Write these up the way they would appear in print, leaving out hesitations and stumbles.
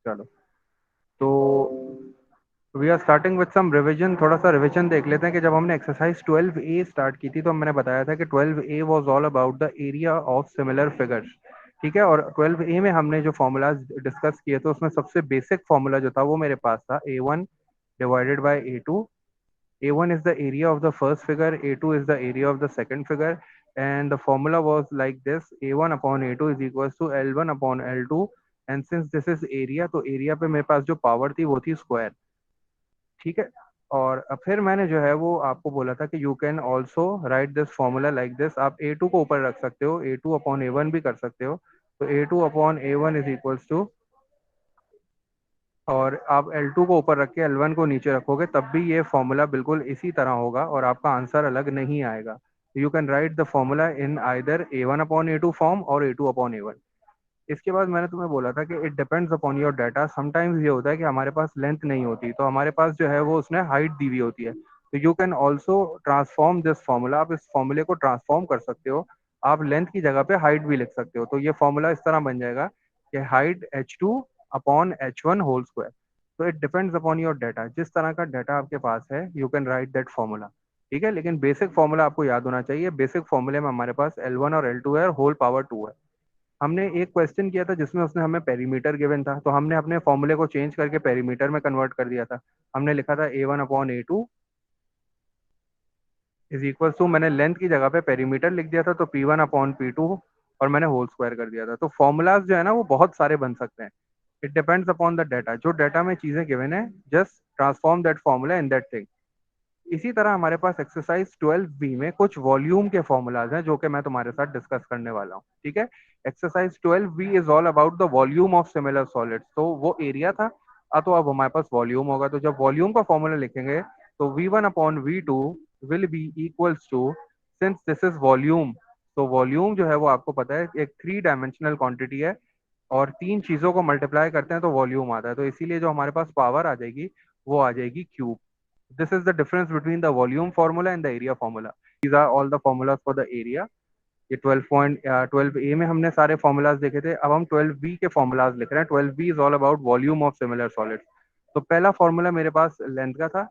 चलो, तो we are starting with some revision. थोड़ा सा रिवीजन देख लेते हैं कि जब हमने एक्सरसाइज 12A स्टार्ट की थी तो मैंने बताया था कि 12A was all about the area of similar figures. ठीक है, और 12A में हमने जो फॉर्मूलाज डिस्कस किए थे उसमें सबसे बेसिक फॉर्मूला जो था वो मेरे पास था A1 divided by A2। A1 is the area of the first figure, A2 is the area of the second figure, and the formula was like this: A1 upon A2 is equals to L1 upon L2, and since this is area, तो area पे मेरे पास जो power थी वो थी square. ठीक है, और अब फिर मैंने जो है वो आपको बोला था कि you can also right this formula like this. आप A2 को ऊपर रख सकते हो, A2 अपॉन A1 भी कर सकते हो। तो A2 upon A1 is equals to, और आप L2 को ऊपर रख के L1 को नीचे रखोगे तब भी ये फॉर्मूला बिल्कुल इसी तरह होगा और आपका आंसर अलग नहीं आएगा। You can right the formula in either A1 upon A2 form और A2 अपॉन A1। इसके बाद मैंने तुम्हें बोला था कि it depends upon your data. Sometimes ये होता है कि हमारे पास लेंथ नहीं होती, तो हमारे पास जो है वो उसने हाइट दी हुई होती है। तो you can also transform this formula. आप इस फॉर्मूले को ट्रांसफॉर्म कर सकते हो। आप लेंथ की जगह पे हाइट भी लिख सकते हो। तो ये फॉर्मूला इस तरह बन जाएगा कि height H2 upon H1 whole square. तो it depends upon your data. जिस तरह का डाटा आपके पास है you can write that formula. ठीक है, लेकिन बेसिक फॉर्मूला आपको याद होना चाहिए। बेसिक फॉर्मूले में हमारे पास L1 और L2 है और होल पावर 2 है। हमने एक क्वेश्चन किया था जिसमें उसने हमें पेरीमीटर गिवन था, तो हमने अपने फॉर्मूले को चेंज करके पेरीमीटर में कन्वर्ट कर दिया था। हमने लिखा था A1 upon A2 is equal to, मैंने लेंथ की जगह पे पेरीमीटर लिख दिया था तो P1 अपॉन P2, और मैंने होल स्क्वायर कर दिया था। तो फॉर्मूलाज जो है ना वो बहुत सारे बन सकते हैं। It depends upon the data. जो डाटा में चीजें गिवन है just transform that formula in that thing. इसी तरह हमारे पास एक्सरसाइज 12B में कुछ वॉल्यूम के फॉर्मूलाज हैं जो कि मैं तुम्हारे साथ डिस्कस करने वाला हूँ। ठीक है, exercise 12B is all about the volume of similar solids. तो वो एरिया था, तो अब हमारे पास वॉल्यूम होगा। तो जब वॉल्यूम का फॉर्मूला लिखेंगे तो V1 upon V2 will be equals to, since this is volume, तो वॉल्यूम जो है वो आपको पता है एक 3 डायमेंशनल क्वांटिटी है, और तीन चीजों को मल्टीप्लाई करते हैं तो वॉल्यूम आता है। तो इसीलिए जो हमारे पास पावर आ जाएगी वो आ जाएगी cube. This is the difference between the volume formula and the area formula. These are all the formulas for the area. ये 12A में हमने सारे फॉर्मूलाज देखे थे। अब हम 12B के फॉर्मूलाज लिख रहे हैं। 12B is all about volume of similar solids. तो पहला फॉर्मूला मेरे पास लेंथ का था।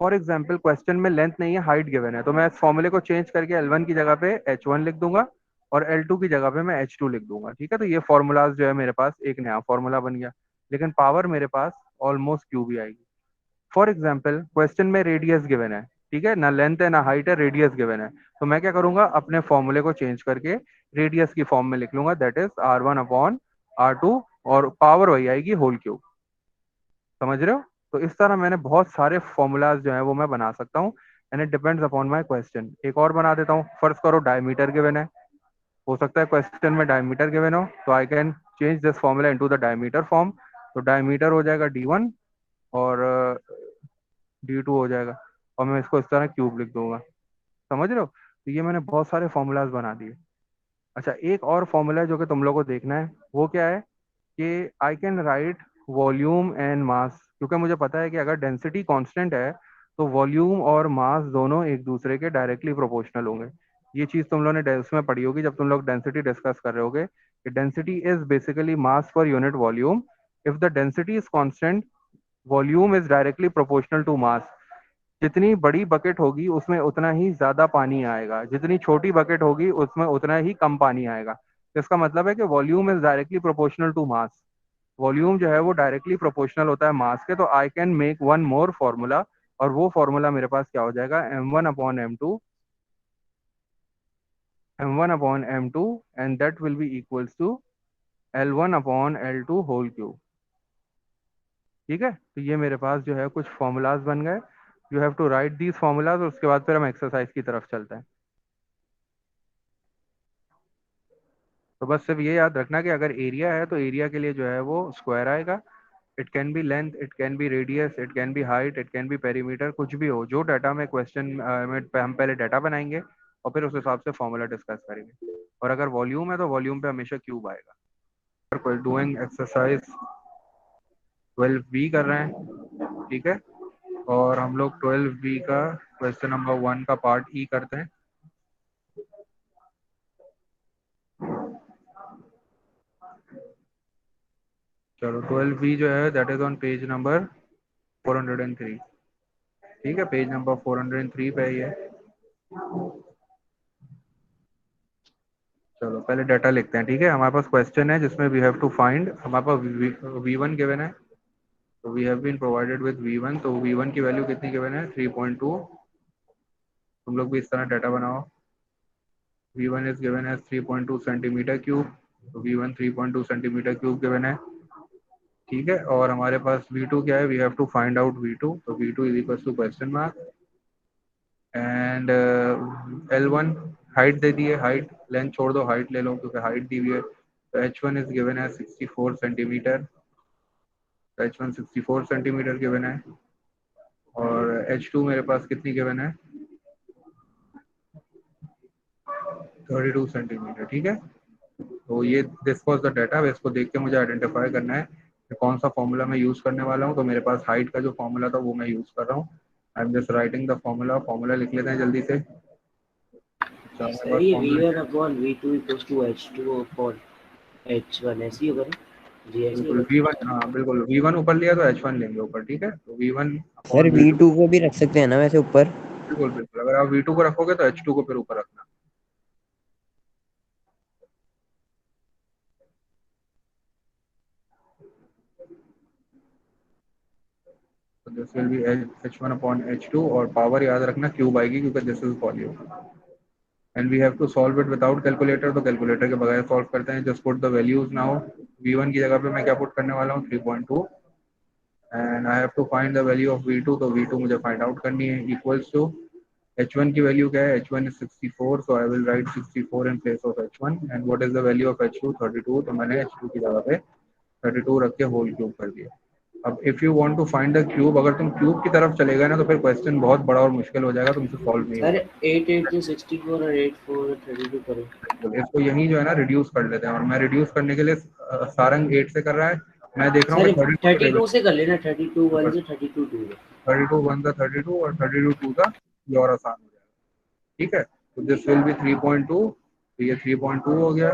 फॉर एग्जाम्पल क्वेश्चन में लेंथ नहीं है, हाइट गिवन है, तो मैं इस फॉर्मूले को चेंज करके L1 की जगह पे H1 लिख दूंगा और L2 की जगह पे मैं H2 लिख दूंगा। ठीक है, तो ये फॉर्मूलाज जो है मेरे पास एक नया फॉर्मूला बन गया, लेकिन पावर मेरे पास ऑलमोस्ट क्यूब ही आएगी। फॉर एग्जाम्पल क्वेश्चन में रेडियस गिवन है, ठीक है, ना लेंथ है ना हाइट है, रेडियस गिवन है। तो मैं क्या करूंगा, अपने फॉर्मूले को चेंज करके रेडियस की फॉर्म में लिख लूंगा, that is R1 upon R2, और पावर वही आएगी होल क्यूब। समझ रहे हो? तो इस तरह मैंने बहुत सारे फॉर्मूलाज जो है वो मैं बना सकता हूँ, and it depends upon my question. एक और बना देता हूँ। फर्स्ट करो डायमीटर गिवन है, हो सकता है क्वेश्चन में डायमीटर गिवन हो, तो I can change this formula into the diameter form. तो डायमीटर हो जाएगा D1 और D2 हो जाएगा, और मैं इसको इस तरह क्यूब लिख दूंगा। समझ रहे हो? तो ये मैंने बहुत सारे फॉर्मूलाज बना दिए। अच्छा, एक और फॉर्मूला है जो कि तुम लोगों को देखना है, वो क्या है कि I can write volume and mass. क्योंकि मुझे पता है कि अगर डेंसिटी कांस्टेंट है तो वॉल्यूम और मास दोनों एक दूसरे के डायरेक्टली प्रोपोर्शनल होंगे। ये चीज तुम लोगों ने उसमें पढ़ी होगी जब तुम लोग डेंसिटी डिस्कस कर रहे होगे कि density is basically mass per unit volume. If the density is constant, volume is directly proportional to mass. जितनी बड़ी बकेट होगी उसमें उतना ही ज्यादा पानी आएगा, जितनी छोटी बकेट होगी उसमें उतना ही कम पानी आएगा। तो इसका मतलब है कि volume is directly proportional to mass. Volume जो है वो डायरेक्टली प्रोपोर्शनल होता है मास के। तो I can make one more formula, और वो फॉर्मूला मेरे पास क्या हो जाएगा, M1 upon M2 and that will be equals to L1 upon L2 whole cube. ठीक है, तो ये मेरे पास जो है कुछ फॉर्मूलाज बन गए। You have to write these formulas, और उसके बाद फिर हम एक्सरसाइज की तरफ चलते हैं। तो बस सिर्फ ये याद रखना कि अगर एरिया है तो एरिया के लिए जो है वो स्क्वायर आएगा। It can be length, it can be radius, it can be height, it can be perimeter, कुछ भी हो। जो डाटा में क्वेश्चन में हम पहले डाटा बनाएंगे और फिर उस हिसाब से फॉर्मूला डिस्कस करेंगे। और अगर वॉल्यूम है तो वॉल्यूम पे हमेशा क्यूब आएगा। डूइंग एक्सरसाइज 12B कर रहे हैं, ठीक है, और हम लोग 12B का क्वेश्चन नंबर 1 का पार्ट ई करते हैं। चलो 12B जो है that is on page number 403। ठीक है, पेज नंबर 403 पे ही है। चलो पहले डाटा लिखते हैं। ठीक है, हमारे पास क्वेश्चन है जिसमें वी हैव टू फाइंड, हमारे पास V1 गिवन है, तो we have been provided with V1, तो V1 की वैल्यू कितनी गिवन है 3.2। तुम लोग भी इस तरह डाटा बनाओ। V1 is given as 3.2 centimetre cube, तो V1 3.2 सेंटीमीटर क्यूब गिवन है। ठीक है, और हमारे पास V2 क्या है, we have to find out V2, तो V2 is equal to question mark and L1 height दे दी है, हाइट लेंथ छोड़ दो, हाइट ले लो क्योंकि हाइट दी हुई है। तो H1 इज गिवन है 64 सेंटीमीटर, H1 64 सेंटीमीटर गिवन है। और H2 मेरे पास कितनी गिवन है 32 सेंटीमीटर। ठीक है, तो ये दिस वाज द डाटा। इसको देख के मुझे आइडेंटिफाई करना है कि कौन सा फॉर्मूला मैं यूज करने वाला हूँ। तो मेरे पास हाइट का जो फॉर्मूला था वो मैं यूज कर रहा हूँ। I am just writing the formula. Formula लिख लेते हैं जल्दी से। अच्छा, हमारे सर पास ये formula V1 upon V2 equals to H2 upon H1 ऐसे ही होगा ना जी, ऐसे ही बिल्कुल होगा। V1, हाँ बिल्कुल V1 ऊपर लिया तो H1 लेंगे ऊपर। ठीक है, तो V1 sir upon V2। V2 को भी रख सकते हैं ना वैसे ऊपर? बिल्कुल बिल्कुल, अगर आप V2 को रखोगे तो H2 को फिर ऊपर रखना। तो this will be H1 upon H2, और पावर याद रखना क्यूब आएगी क्योंकि this is volume. And we have to solve it without calculator, तो कैलकुलेटर के बगैर सॉल्व करते हैं। Just put the values now. V1 की जगह पे मैं क्या पुट करने वाला हूँ 3.2, and I have to find the value of V2, तो V2 मुझे फाइंड आउट करनी है। इक्वल्स टू H1 की वैल्यू क्या है, H1 is 64, so I will write 64 in place of H1, and what is the value of H2, 32, तो मैंने H2 की जगह पे 32 रख के होल क्यूब कर दिया। अब if you want to find the cube, अगर तुम क्यूब की तरफ चले गए ना तो फिर क्वेश्चन बहुत बड़ा और मुश्किल हो जाएगा, तुमसे सॉल्व नहीं सर होगा। 8 8 से 64 और 8 4 32 करो। बिल्कुल, इसको यही जो है ना रिड्यूस कर लेते हैं, और मैं रिड्यूस करने के लिए सारंग 8 से कर रहा है, मैं देख रहा हूँ सर कि 32 से ले 32 से लेता कर लेना, 32 1 हूँ। से 32 2 है। 32 वन का 32 और 32 टू का, ये और आसान हो जाएगा। ठीक है, तो दिस विल बी 3.2, तो ये 3.2 हो गया।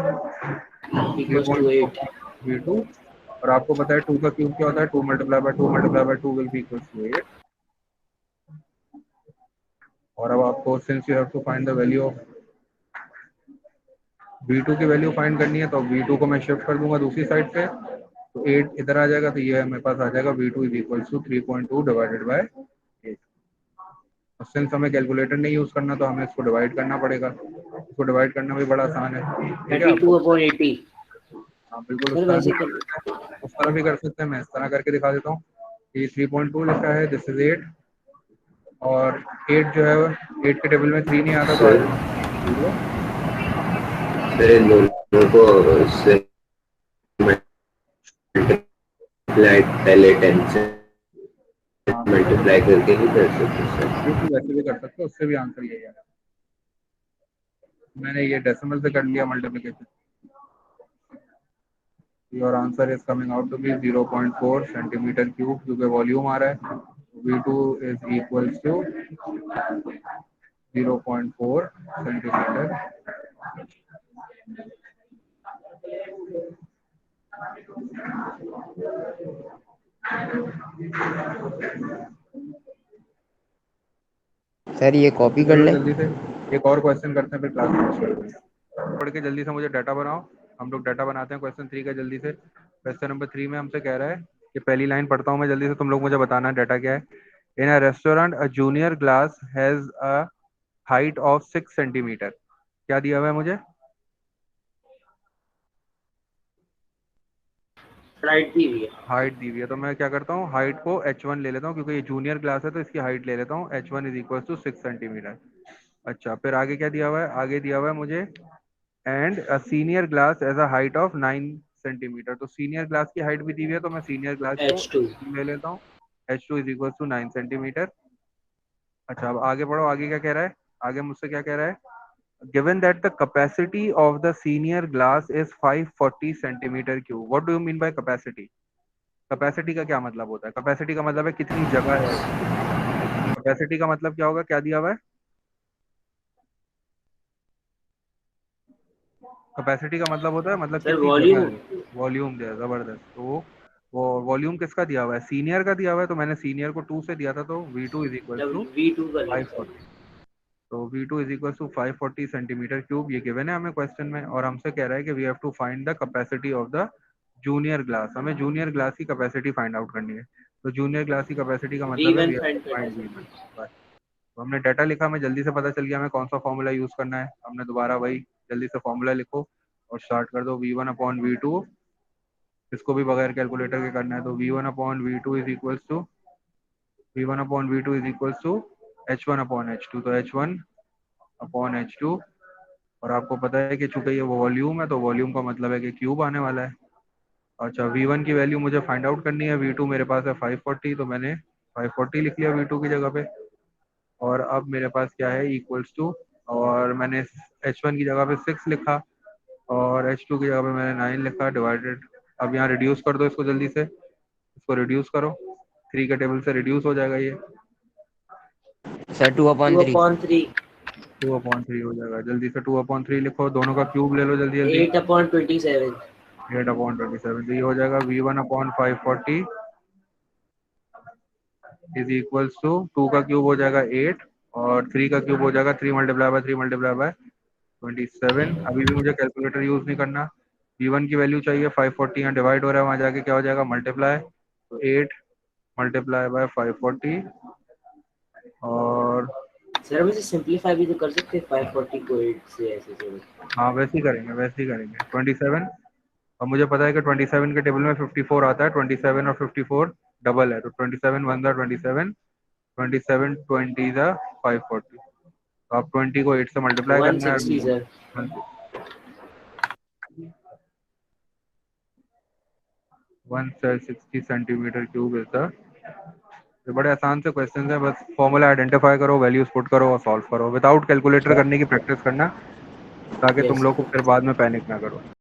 Equals to 3.2 8। V2, और आपको पता है 2 का क्यूब क्या होता है, 2 multiply by 2 multiply by 2 will be equals to 8। और अब आपको since you have to find the value of V2 की वैल्यू फाइंड करनी है, तो V2 को मैं शिफ्ट कर दूंगा दूसरी साइड पे, तो 8 इधर आ जाएगा, तो ये मेरे पास आ जाएगा V2 is equals to 3.2 divided by 8। Since हमें कैलकुलेटर नहीं यूज करना तो हमें इसको डिवाइड करना पड़ेगा। इसको डिवाइड करना भी बड़ा आसान है। ठीक है, 32 आपको अपॉन 80। हाँ बिल्कुल उस सर तरह भी वैसे कर कर लो। सकते हैं, उस तरह भी कर सकते हैं। मैं इस तरह करके दिखा देता हूँ। ये 3.2 लिखा है, दिस इज 8, और 8 जो है 8 के टेबल में 3 नहीं आता तो सर जीरो। सर इन दोनों को इससे मल्टीप्लाई पहले 10 से हाँ बिल्कुल, मल्टीप्लाई करके ही कर सकते सर। बिल्कुल वैसे भी कर सकते हो, उससे भी आंसर यही आएगा। मैंने ये डेसिमल से कर लिया multiplication. Your answer is coming out to be 0.4 centimetre cube, क्योंकि वॉल्यूम आ रहा है। V2 is equals to 0.4 centimetre. Sir ये कॉपी कर चलो ले। जल्दी से एक और क्वेश्चन करते हैं, फिर क्लास फिनिश करते हैं। पढ़ के जल्दी से मुझे डाटा बनाओ। हम लोग डाटा बनाते हैं क्वेश्चन 3 का जल्दी से। क्वेश्चन नंबर 3 में हमसे कह रहा है कि पहली लाइन पढ़ता हूँ मैं जल्दी से, तुम लोग मुझे बताना है डाटा क्या है। In a restaurant a junior glass has a height of 6 centimetre. क्या दिया हुआ है मुझे? राइट दी हुई है। हाइट दी हुई है, तो मैं क्या करता हूँ हाइट को H1 ले लेता हूँ, क्योंकि ये जूनियर क्लास है तो इसकी हाइट ले लेता हूँ। H1 is equal to 6 centimetre. अच्छा, फिर आगे क्या दिया हुआ है? आगे दिया हुआ है मुझे and a senior glass as a height of 9 centimetre. तो सीनियर ग्लास की हाइट भी दी हुई है, तो मैं सीनियर ग्लास को H2। ले लेता हूँ। H2 is equal to 9 centimetre. अच्छा, अब आगे बढ़ो, आगे क्या कह रहा है? आगे मुझसे क्या कह रहा है? given that the capacity of the senior glass is 540 centimeter cube, what do you mean by capacity? Capacity का क्या मतलब होता है? कैपेसिटी का मतलब है कितनी जगह है उसमें। कैपेसिटी का मतलब क्या होगा? क्या दिया हुआ है? कैपेसिटी का मतलब होता है मतलब सर कितनी जगह वॉल्यूम। है। वॉल्यूम दिया है, जबरदस्त। तो वॉल्यूम किसका दिया हुआ है, सीनियर का दिया हुआ है, तो मैंने सीनियर को 2 से दिया था, तो V2 is equal to V2 का लेंथ 540। तो V2 is equal to 540 centimetre cube, ये गिवन है हमें क्वेश्चन में, और हमसे कह रहा है कि we have to find the capacity of the junior glass. हमें जूनियर ग्लास की कैपेसिटी फाइंड आउट करनी है। तो जूनियर ग्लास की कैपेसिटी का मतलब है V1 we have find to करना फाइंड है। V1। तो हमने डाटा लिखा, हमें जल्दी से पता चल गया हमें कौन सा फॉर्मूला यूज करना है। हमने दोबारा वही जल्दी से फॉर्मूला लिखो और स्टार्ट कर दो। V1/V2, इसको भी बगैर कैलकुलेटर के करना है, तो V1/V2 is equals to H1/H2, तो H1/H2। और आपको पता है कि चूंकि ये वॉल्यूम है, तो वॉल्यूम का मतलब है कि क्यूब आने वाला है। अच्छा, V1 की वैल्यू मुझे फाइंड आउट करनी है, V2 मेरे पास है 540, तो मैंने 540 लिख लिया V2 की जगह पे। और अब मेरे पास क्या है, इक्वल्स टू, और मैंने H1 की जगह पे 6 लिखा और H2 की जगह पे मैंने 9 लिखा, डिवाइडेड। अब यहाँ रिड्यूस कर दो इसको, जल्दी से इसको रिड्यूस करो, 3 के टेबल से रिड्यूस हो जाएगा ये, सर 2/3। 2/3 2/3 हो जाएगा। जल्दी से 2/3 लिखो, दोनों का क्यूब ले लो जल्दी जल्दी। 8/27 8/27, तो ये हो जाएगा V1/540 इज इक्वल्स टू 2 का क्यूब हो जाएगा 8 और 3 का क्यूब हो जाएगा 3 मल्टीप्लाई बाय 3 मल्टीप्लाई बाय 27। अभी भी मुझे कैलकुलेटर यूज नहीं करना। V1 की वैल्यू चाहिए, 540 यहाँ डिवाइड हो रहा है, वहां जाके क्या हो जाएगा, मल्टीप्लाई। तो 8 मल्टीप्लाई बाय 540, और सर वैसे सिंपलीफाई भी तो कर सकते हैं 540 को 8 से ऐसे से। हाँ वैसे ही करेंगे, 27। और मुझे पता है कि 27 के टेबल में 54 आता है, 27 और 54 डबल है, तो 27 1 27, 27 20 540। तो आप 20 को 8 से मल्टीप्लाई करना है। 160 sir. 160 centimetre cube is the. ये बड़े आसान से क्वेश्चन है, बस फॉर्मूला आइडेंटिफाई करो, वैल्यूज पुट करो और सॉल्व करो, विदाउट कैलकुलेटर करने की प्रैक्टिस करना, ताकि तुम यस लोग को फिर बाद में पैनिक ना करो।